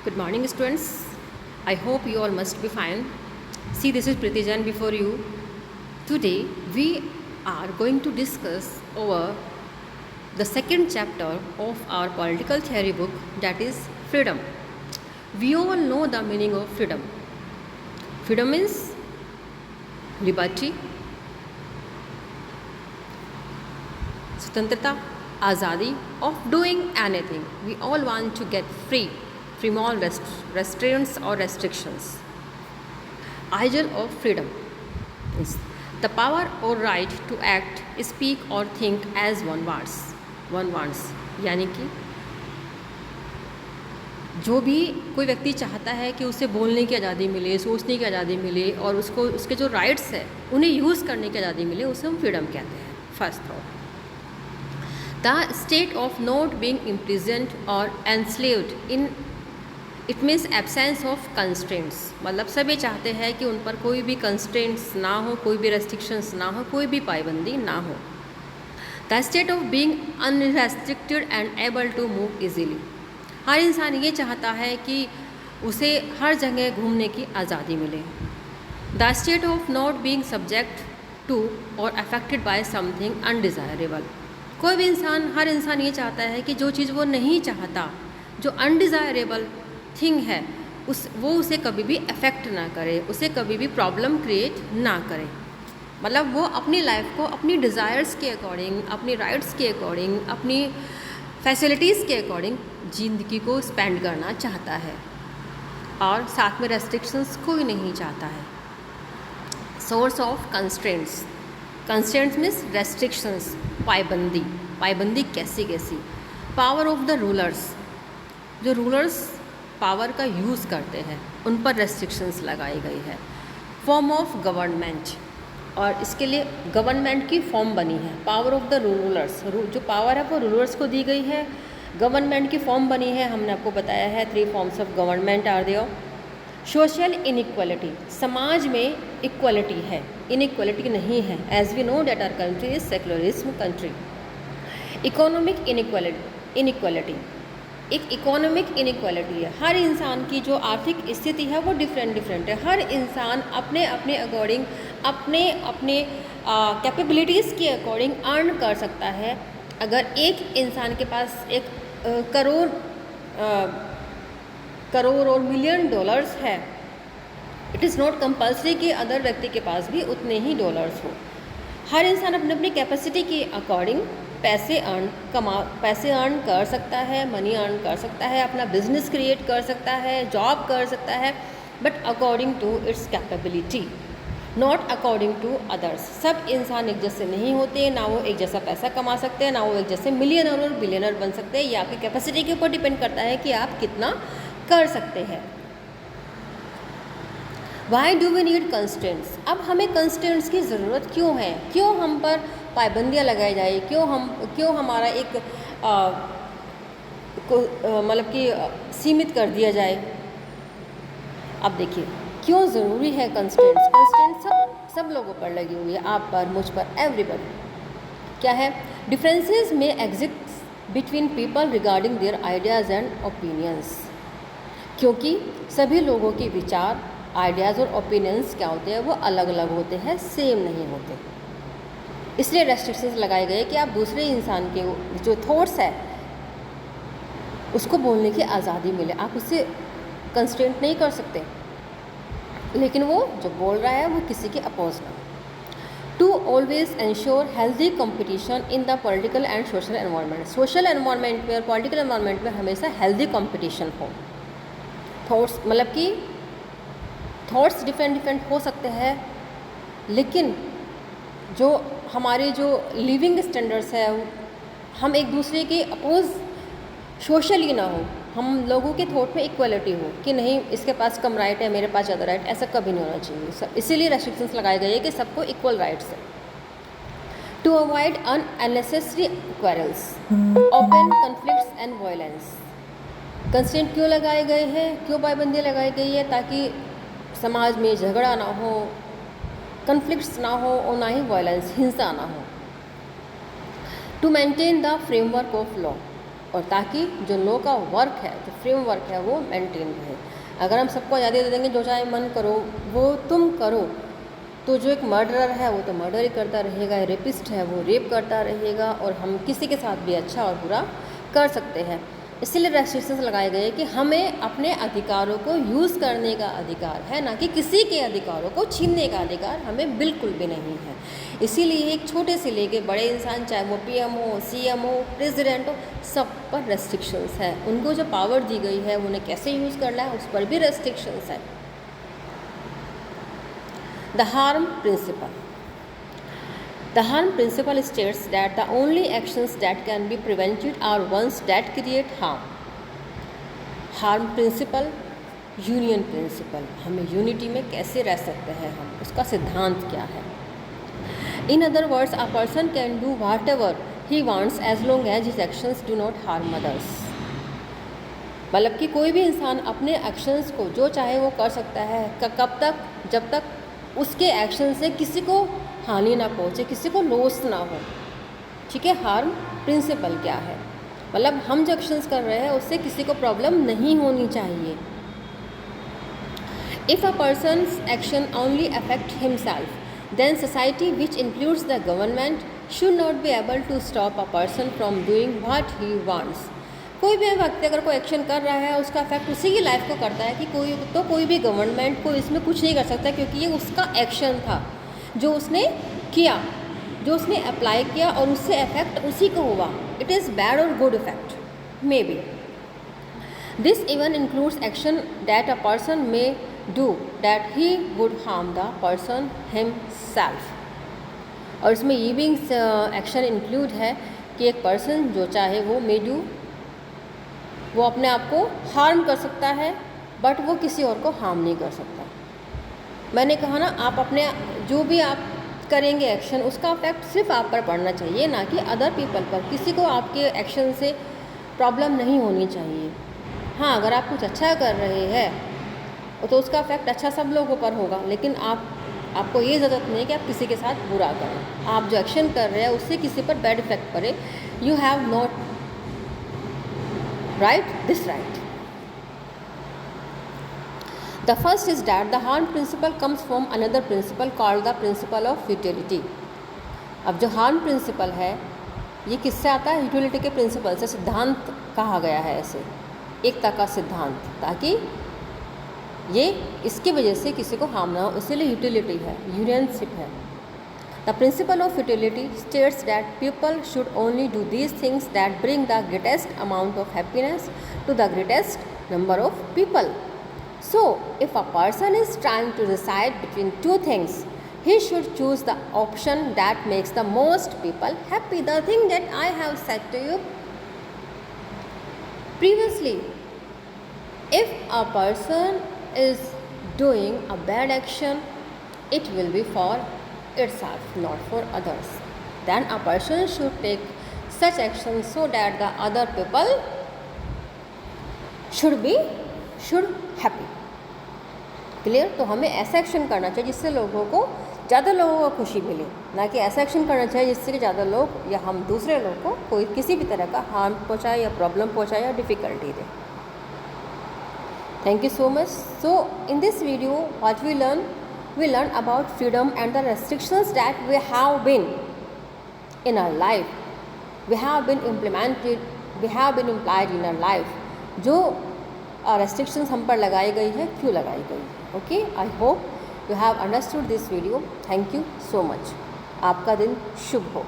Good morning, students. I hope you all must be fine. See, this is Pritijan before you. Today, we are going to discuss over the second chapter of our political theory book, that is freedom. We all know the meaning of freedom. Freedom means liberty, स्वतंत्रता, आज़ादी of doing anything. We all want to get free from all restraints or restrictions. Ideal of freedom is the power or right to act, speak or think as one wants. One wants यानी कि जो भी कोई व्यक्ति चाहता है कि उसे बोलने की आज़ादी मिले, सोचने की आज़ादी मिले और उसको उसके जो राइट्स है उन्हें यूज़ करने की आज़ादी मिले, उसे हम फ्रीडम कहते हैं. First thought, the state of not being imprisoned or enslaved in it means absence of constraints. मतलब सभी चाहते हैं कि उन पर कोई भी constraints ना हो, कोई भी restrictions ना हो, कोई भी पाबंदी ना हो. the state of being unrestricted and able to move easily. हर इंसान ये चाहता है कि उसे हर जगह घूमने की आज़ादी मिले. the state of not being subject to or affected by something undesirable. कोई भी इंसान, हर इंसान ये चाहता है कि जो चीज़ वो नहीं चाहता, जो अनडिज़ायरेबल थिंग है, वो उसे कभी भी अफेक्ट ना करे, उसे कभी भी प्रॉब्लम क्रिएट ना करे. मतलब वो अपनी लाइफ को अपनी डिज़ायर्स के अकॉर्डिंग, अपनी राइट्स के अकॉर्डिंग, अपनी फैसिलिटीज़ के अकॉर्डिंग ज़िंदगी को स्पेंड करना चाहता है और साथ में रेस्ट्रिक्शंस कोई नहीं चाहता है. Source of constraints. Constraints means restrictions, पाबंदी. पाबंदी कैसी कैसी? Power of the rulers. जो रूलर्स पावर का यूज़ करते हैं उन पर रेस्ट्रिक्शंस लगाई गई है. फॉर्म ऑफ गवर्नमेंट, और इसके लिए गवर्नमेंट की फॉर्म बनी है. पावर ऑफ द रूलर्स, जो पावर है वो रूलर्स को दी गई है. गवर्नमेंट की फॉर्म बनी है. हमने आपको बताया है 3 forms of government are there. Social inequality, समाज में इक्वालिटी है, इनइक्वालिटी नहीं है. As we know that our country is secularism country. Economic inequality, एक इकोनॉमिक इनइक्वालिटी है. हर इंसान की जो आर्थिक स्थिति है वो डिफरेंट है. हर इंसान अपने अपने अकॉर्डिंग, अपने अपने कैपेबिलिटीज़ के अकॉर्डिंग अर्न कर सकता है. अगर एक इंसान के पास एक करोड़ और मिलियन डॉलर्स है, इट इज़ नॉट कंपल्सरी कि अदर व्यक्ति के पास भी उतने ही डॉलर्स हो. हर इंसान अपने अपनी कैपेसिटी के अकॉर्डिंग पैसे अर्न कर सकता है, मनी अर्न कर सकता है, अपना बिजनेस क्रिएट कर सकता है, जॉब कर सकता है, but according to its capability, not according to others. सब इंसान एक जैसे नहीं होते, ना वो एक जैसा पैसा कमा सकते हैं, ना वो एक जैसे मिलियनर और बिलियनर बन सकते हैं. ये आपकी कैपेसिटी के ऊपर डिपेंड करता है कि आप कितना कर सकते हैं. Why do we need constants? अब हमें कंस्टेंट्स की ज़रूरत क्यों है? क्यों हम पर पाबंदियाँ लगाई जाए? क्यों हमारा एक मतलब कि सीमित कर दिया जाए? अब देखिए क्यों ज़रूरी है कंस्टेंट्स. कंस्टेंट्स सब लोगों पर लगी हुई है, आप पर, मुझ पर, एवरीबडी. क्या है? डिफरेंसेस में exist between people regarding their ideas and opinions. क्योंकि सभी लोगों के विचार, आइडियाज़ और ओपिनियंस क्या होते हैं, वो अलग अलग होते हैं, सेम नहीं होते. इसलिए रेस्ट्रिक्शंस लगाए गए कि आप दूसरे इंसान के जो थॉट्स है उसको बोलने की आज़ादी मिले. आप उससे कंस्ट्रेंट नहीं कर सकते, लेकिन वो जो बोल रहा है वो किसी के अपोज ना. To always ensure healthy competition in the political and social environment. Social environment में और पॉलिटिकल एनवायरनमेंट में हमेशा हेल्दी कंपटीशन हो. थॉट्स मतलब कि थॉट्स डिफरेंट हो सकते हैं, लेकिन जो हमारे जो लिविंग स्टैंडर्ड्स है, हम एक दूसरे के अपोज सोशली ना हो. हम लोगों के थॉट में इक्वलिटी हो कि नहीं इसके पास कम राइट है, मेरे पास ज़्यादा राइट, ऐसा कभी नहीं होना चाहिए. इसीलिए रेस्ट्रिक्शंस लगाए गए हैं कि सबको इक्वल राइट्स है. To avoid unnecessary quarrels, open conflicts and violence. Constant क्यों लगाए गए हैं, क्यों पाबंदी लगाई गई है? ताकि समाज में झगड़ा ना हो, कन्फ्लिक्ट्स ना हो और ना ही वायलेंस, हिंसा ना हो. To maintain the framework of law. और ताकि जो लॉ का वर्क है, जो फ्रेम वर्क है, वो मेंटेन रहे। अगर हम सबको आज़ादी दे देंगे जो चाहे मन करो वो तुम करो, तो जो एक मर्डरर है वो तो मर्डर ही करता रहेगा, रेपिस्ट है वो रेप करता रहेगा, और हम किसी के साथ भी अच्छा और बुरा कर सकते हैं। इसीलिए रेस्ट्रिक्शंस लगाए गए कि हमें अपने अधिकारों को यूज़ करने का अधिकार है, ना कि किसी के अधिकारों को छीनने का अधिकार हमें बिल्कुल भी नहीं है। इसीलिए एक छोटे से लेके बड़े इंसान, चाहे वो पीएम हो, सीएम हो, प्रेसिडेंट हो, सब पर रेस्ट्रिक्शंस है। उनको जो पावर दी गई है उन्हें कैसे यूज़ करना है उस पर भी रेस्ट्रिक्शंस है। The harm principle. The harm principle states that the only actions that can be prevented are ones that create harm. Harm principle, union principle. हमें यूनिटी में कैसे रह सकते हैं हम, उसका सिद्धांत क्या है। In other words, a person can do whatever he wants as long as his actions do not harm others. मतलब कि कोई भी इंसान अपने एक्शंस को जो चाहे वो कर सकता है, कब तक, जब तक उसके एक्शन से किसी को हानि ना पहुँचे, किसी को लॉस ना हो। ठीक है, हार्म प्रिंसिपल क्या है, मतलब हम जो एक्शंस कर रहे हैं उससे किसी को प्रॉब्लम नहीं होनी चाहिए। If a person's action only affect himself then society which includes the government should not be able to stop a person from doing what he wants. कोई भी व्यक्ति अगर कोई एक्शन कर रहा है उसका इफेक्ट उसी की लाइफ को करता है कि कोई भी गवर्नमेंट को इसमें कुछ नहीं कर सकता, क्योंकि ये उसका एक्शन था जो उसने किया, जो उसने अप्लाई किया, और उससे इफेक्ट उसी को हुआ। इट इज़ बैड और good effect may be. This even includes action that a person may do that he would harm the person himself. और इसमें ये भी एक्शन इंक्लूड है कि एक पर्सन जो चाहे वो मे डू, वो अपने आप को हार्म कर सकता है, बट वो किसी और को हार्म नहीं कर सकता। मैंने कहा ना, आप अपने जो भी आप करेंगे एक्शन, उसका इफेक्ट सिर्फ आप पर पड़ना चाहिए, ना कि अदर पीपल पर। किसी को आपके एक्शन से प्रॉब्लम नहीं होनी चाहिए। हाँ, अगर आप कुछ अच्छा कर रहे हैं तो उसका इफेक्ट अच्छा सब लोगों पर होगा, लेकिन आपको ये ज़रूरत नहीं है कि आप किसी के साथ बुरा करें। आप जो एक्शन कर रहे हैं उससे किसी पर बैड इफेक्ट पड़े, you have not this right. The first is that the harm principle comes from another principle called the principle of utility. अब जो harm principle है ये किससे आता है? यूटिलिटी के प्रिंसिपल से। सिद्धांत कहा गया है ऐसे, एकता का सिद्धांत, ताकि ये इसकी वजह से किसी को हार्म ना हो, इसीलिए यूटिलिटी है, यूनियनशिप है। The principle of utility states that people should only do these things that bring the greatest amount of happiness to the greatest number of people. So, if a person is trying to decide between two things, he should choose the option that makes the most people happy. The thing that I have said to you previously, if a person is doing a bad action, it will be for itself, not for others. Then a person should take such action so that the other people should happy. Clear? तो हमें ऐसा action करना चाहिए जिससे लोगों को, ज़्यादा लोगों को खुशी मिले, ना कि ऐसा एक्शन करना चाहिए जिससे कि ज़्यादा लोग या हम दूसरे लोग को कोई किसी भी तरह का हार्म पहुँचाए या प्रॉब्लम पहुँचाए या difficulty they. Thank you so much. So in this video what we learn about freedom and the restrictions that we have been in our life, we have been implied in our life. जो restrictions हम पर लगाई गई है, क्यों लगाई गई है। Okay, I hope you have understood this video. Thank you so much. आपका दिन शुभ हो।